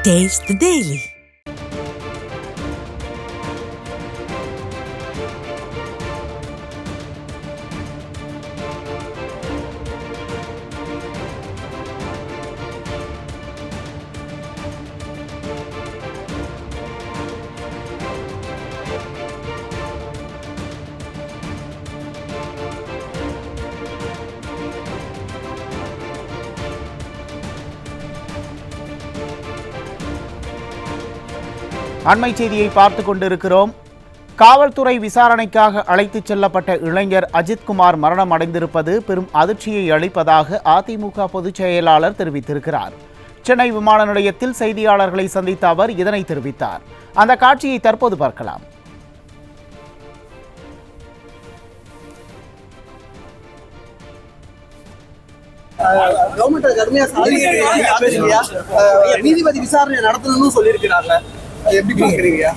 Taste the Daily. அண்மை செய்தியை பார்த்து கொண்டிருக்கிறோம். காவல்துறை விசாரணைக்காக அழைத்துச் செல்லப்பட்ட இளைஞர் அஜித்குமார் மரணம் அடைந்திருப்பது பெரும் அதிர்ச்சியை அளிப்பதாக அதிமுக பொதுச் செயலாளர் தெரிவித்திருக்கிறார். சென்னை விமான நிலையத்தில் செய்தியாளர்களை சந்தித்த அவர் இதனை தெரிவித்தார். அந்த காட்சியை தற்போது பார்க்கலாம். நீதிபதி விசாரணை நடத்தணும்னு சொல்லியிருக்கிறாங்க. எப்படி பாக்குறீங்க?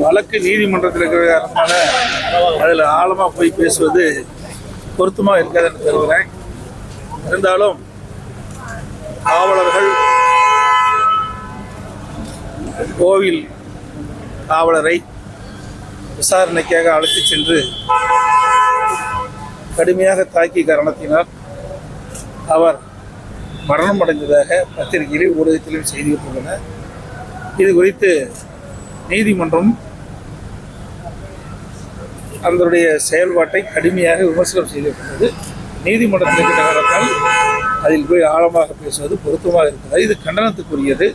வழக்கு நீதிமன்றத்தில் இருக்கிறதுனால அதில் ஆழமாக போய் பேசுவது பொருத்தமாக இருக்காதுன்னு கருதுகிறேன். இருந்தாலும் காவலர்கள் கோவில் காவலரை விசாரணைக்காக அழைத்து சென்று கடுமையாக தாக்கிய காரணத்தினால் அவர் மரணம் அடைந்ததாக பத்திரிகையில் ஊடகத்திலும் செய்திப்பட்டுள்ளன. இது குறித்து நீதிமன்றம் அதனுடைய செயல்பாட்டை கடுமையாக விமர்சனம் செய்திருக்கிறது. நீதிமன்றத்திற்கு நகரத்தால் அதில் போய் ஆழமாக பேசுவது பொருத்தமாக இருக்கிறது. இது கண்டனத்துக்குரியது.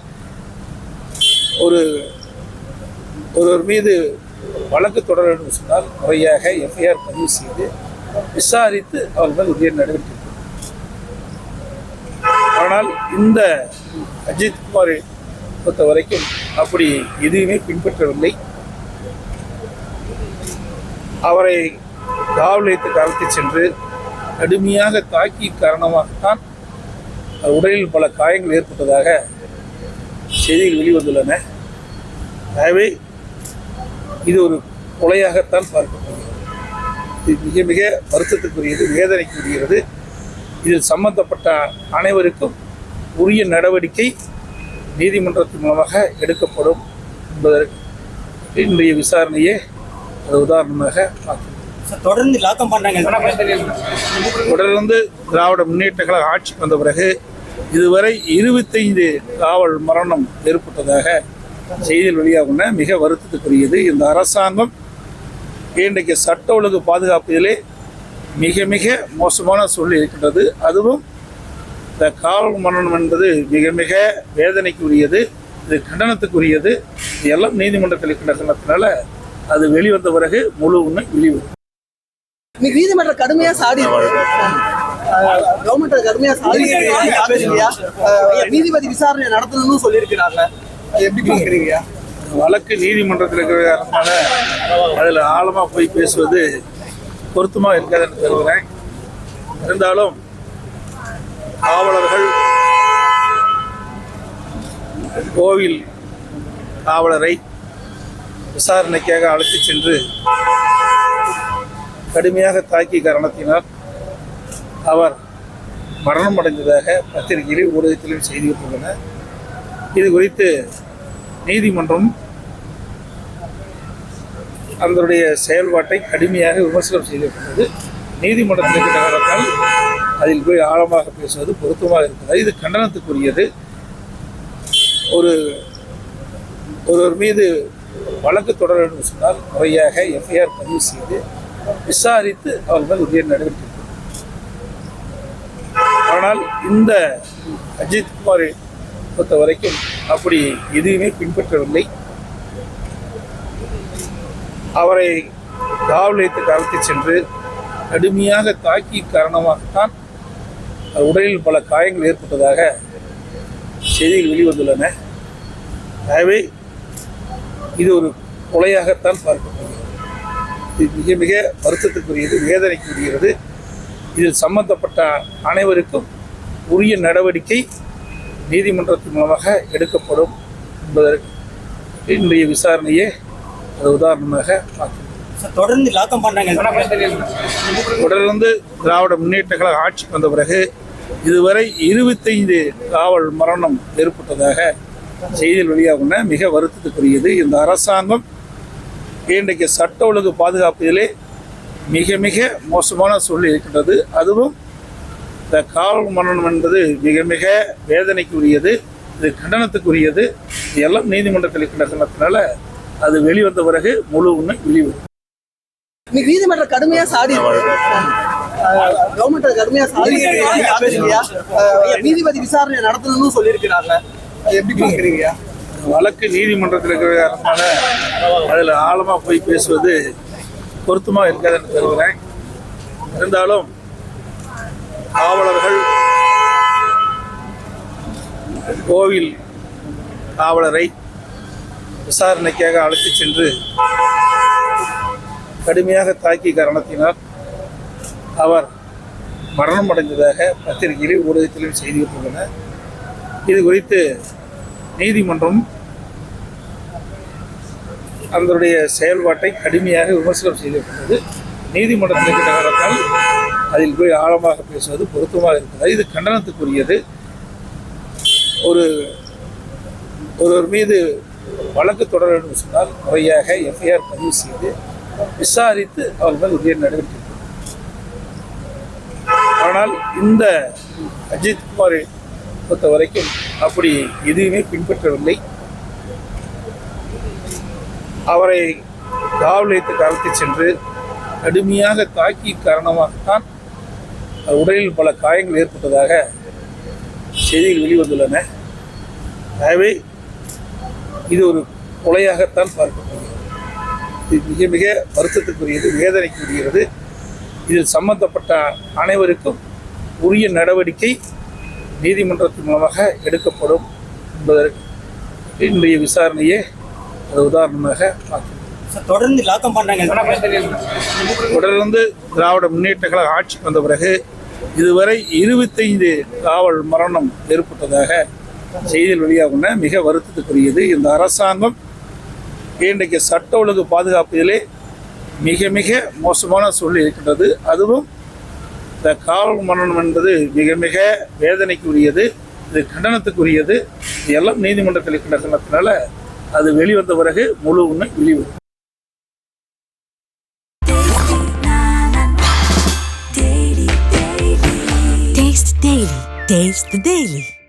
ஒருவர் மீது வழக்கு தொடர வேண்டும் சொன்னால் முறையாக எஃப்ஐஆர் பதிவு செய்து விசாரித்து அவர் மேல் உரிய நடவடிக்கை. ஆனால் இந்த அஜித்குமாரை பொறுத்த வரைக்கும் அப்படி எதுவுமே பின்பற்றவில்லை. அவரை காவல் நிலையத்துக்கு அழைத்துச் சென்று கடுமையாக தாக்கி காரணமாகத்தான் உடலில் பல காயங்கள் ஏற்பட்டதாக செய்திகள் வெளிவந்துள்ளன. ஆகவே இது ஒரு கொலையாகத்தான் பார்க்கப்படுகிறது. இது மிக மிக வருத்தத்துக்குரியது, வேதனைக்குரியது. இதில் சம்பந்தப்பட்ட அனைவருக்கும் உரிய நடவடிக்கை நீதிமன்றத்தின் மூலமாக எடுக்கப்படும் என்பதற்கு இன்றைய விசாரணையே உதாரணமாக தொடர்ந்து திராவிட முன்னேற்ற கழக ஆட்சிக்கு வந்த பிறகு இதுவரை 25 காவல் மரணம் ஏற்பட்டதாக செய்தியில் வெளியாகுன மிக வருத்தத்துக்குரியது. இந்த அரசாங்கம் இன்றைக்கு சட்ட ஒழுங்கு பாதுகாப்பதிலே மிக மிக மோசமான சூழ்நிலை இருக்கின்றது. அதுவும் இந்த காவல் மரணம் என்பது மிக மிக வேதனைக்குரியது, இது கண்டனத்துக்குரியது. இது எல்லாம் நீதிமன்றத்தில் இருக்கின்ற காரணத்தினால அது வெளிவந்த பிறகு முழு உண்மை வெளிவரும். நீதிமன்றம் கடுமையா சாடி கவர்மெண்ட் கடுமையா சாடி நீதிபதி விசாரணை நடத்தணும்னு சொல்லியிருக்கிறாங்க. எப்படி பாக்குறீங்க? வழக்கு நீதிமன்றத்தில் இருக்கிறதுனால அதில் ஆழமாக போய் பேசுவது பொருத்தமாக இருக்காதுன்னு கருதுகிறேன். இருந்தாலும் காவலர்கள் கோவில் காவலரை விசாரணைக்காக அழைத்து சென்று கடுமையாக தாக்கிய காரணத்தினால் அவர் மரணம் அடைந்ததாக பத்திரிகையில் ஊடகத்திலும் செய்திப்பட்டுள்ளன. இது குறித்து நீதிமன்றம் அதனுடைய செயல்பாட்டை கடுமையாக விமர்சனம் செய்திருக்கிறது. நீதிமன்றத்திற்கு நகரத்தால் அதில் போய் ஆழமாக பேசுவது பொருத்தமாக இருக்கிறது. இது கண்டனத்துக்குரியது. ஒருவர் மீது வழக்கு தொடர வேண்டும் சொன்னால் முறையாக எஃப்ஐஆர் பதிவு செய்து விசாரித்து அவர் மேல் உரிய நடவடிக்கை. ஆனால் இந்த அஜித்குமாரை பொறுத்த வரைக்கும் அப்படி எதுவுமே பின்பற்றவில்லை. அவரை காவல் நிலையத்துக்கு அழைத்துச் சென்று கடுமையாக தாக்கி காரணமாகத்தான் உடலில் பல காயங்கள் ஏற்பட்டதாக செய்திகள் வெளிவந்துள்ளன. ஆகவே இது ஒரு கொலையாகத்தான் பார்க்கப்படுகிறது. இது மிக மிக வருத்தத்துக்குரியது, வேதனைக்குரியது. இதில் சம்பந்தப்பட்ட அனைவருக்கும் உரிய நடவடிக்கை நீதிமன்றத்தின் மூலமாக எடுக்கப்படும் என்பதற்கு இன்றைய விசாரணையே உதாரணமாக பார்க்கிறோம். தொடர்ந்து திராவிட முன்னேற்ற கழக ஆட்சிக்கு வந்த பிறகு இதுவரை 25 காவல் மரணம் ஏற்பட்டதாக செய்தியில் வெளியாகுன மிக வருத்தத்துக்குரியது. இந்த அரசாங்கம் இன்றைக்கு சட்ட ஒழுங்கு பாதுகாப்பதிலே மிக மிக மோசமான சூழ்நிலை இருக்கின்றது. அதுவும் இந்த காவல் மரணம் என்பது மிக மிக வேதனைக்குரியது, இது கண்டனத்துக்குரியது. இது எல்லாம் நீதிமன்றத்தில் இருக்கின்ற காரணத்தினால அது வெளிவந்த பிறகு முழு உண்மை வெளிவரும். நீதிமன்றம் கடுமையா சாடி கவர்மெண்ட் கடுமையா சாடி நீதிபதி விசாரணை நடத்தணும்னு சொல்லியிருக்கிறாங்க. எப்படி பாக்குறீங்க? வழக்கு நீதிமன்றத்தில் இருக்கிற காரணத்தினால அதில் ஆழமாக போய் பேசுவது பொருத்தமாக இருக்காதுன்னு கருதுகிறேன். இருந்தாலும் காவலர்கள் கோவில் காவலரை விசாரணைக்காக அழைத்து சென்று கடுமையாக தாக்கிய காரணத்தினால் அவர் மரணம் அடைந்ததாக பத்திரிகையிலும் ஊடகத்திலும் செய்திகள் உள்ளன. இது குறித்து நீதிமன்றம் அதனுடைய செயல்பாட்டை கடுமையாக விமர்சனம் செய்திருக்கிறது. நீதிமன்றத்தில் இருக்கிற காரணத்தால் அதில் போய் ஆழமாக பேசுவது பொருத்தமாக இருக்கிறது. இது கண்டனத்துக்குரியது. ஒருவர் மீது வழக்கு தொடர வேண்டும் சொன்னால் முறையாக எஃப்ஐஆர் பதிவு செய்து விசாரித்து அவர்கள் உரிய நடவடிக்கை. ஆனால் இந்த அஜித்குமாரை பொறுத்த வரைக்கும் அப்படி எதுவுமே பின்பற்றவில்லை. அவரை காவல் நிலையத்துக்கு அழைத்து சென்று கடுமையாக தாக்கி காரணமாகத்தான் உடலில் பல காயங்கள் ஏற்பட்டதாக செய்திகள் வெளிவந்துள்ளன. ஆகவே இது ஒரு கொலையாகத்தான் பார்க்கப்படுகிறது. இது மிக மிக வருத்தத்துக்குரியது, வேதனைக்குரியது. இதில் சம்பந்தப்பட்ட அனைவருக்கும் உரிய நடவடிக்கை நீதிமன்றத்தின் மூலமாக எடுக்கப்படும் என்பதற்கு இன்றைய விசாரணையே அது உதாரணமாக பார்க்கிறோம். தொடர்ந்து லாக்கம் பண்றாங்க. தொடர்ந்து திராவிட முன்னேற்ற கழக ஆட்சிக்கு வந்த பிறகு இதுவரை 25 காவல் மரணம் ஏற்பட்டதாக செய்தியில் வெளியாகுன மிக வருத்தத்துக்குரியது. இந்த அரசாங்கம் இன்றைக்கு சட்ட ஒழுங்கு பாதுகாப்பதிலே மிக மிக மோசமான சூழ்நிலை இருக்கின்றது. அதுவும் இந்த காவல் மரணம் என்பது மிக மிக வேதனைக்குரியது, இது கண்டனத்துக்குரியது. இது எல்லாம் நீதிமன்றத்தில் இருக்கின்ற காரணத்தினால அது வெளிவந்த பிறகு முழு உண்மை வெளிவரும். Taste the Daily.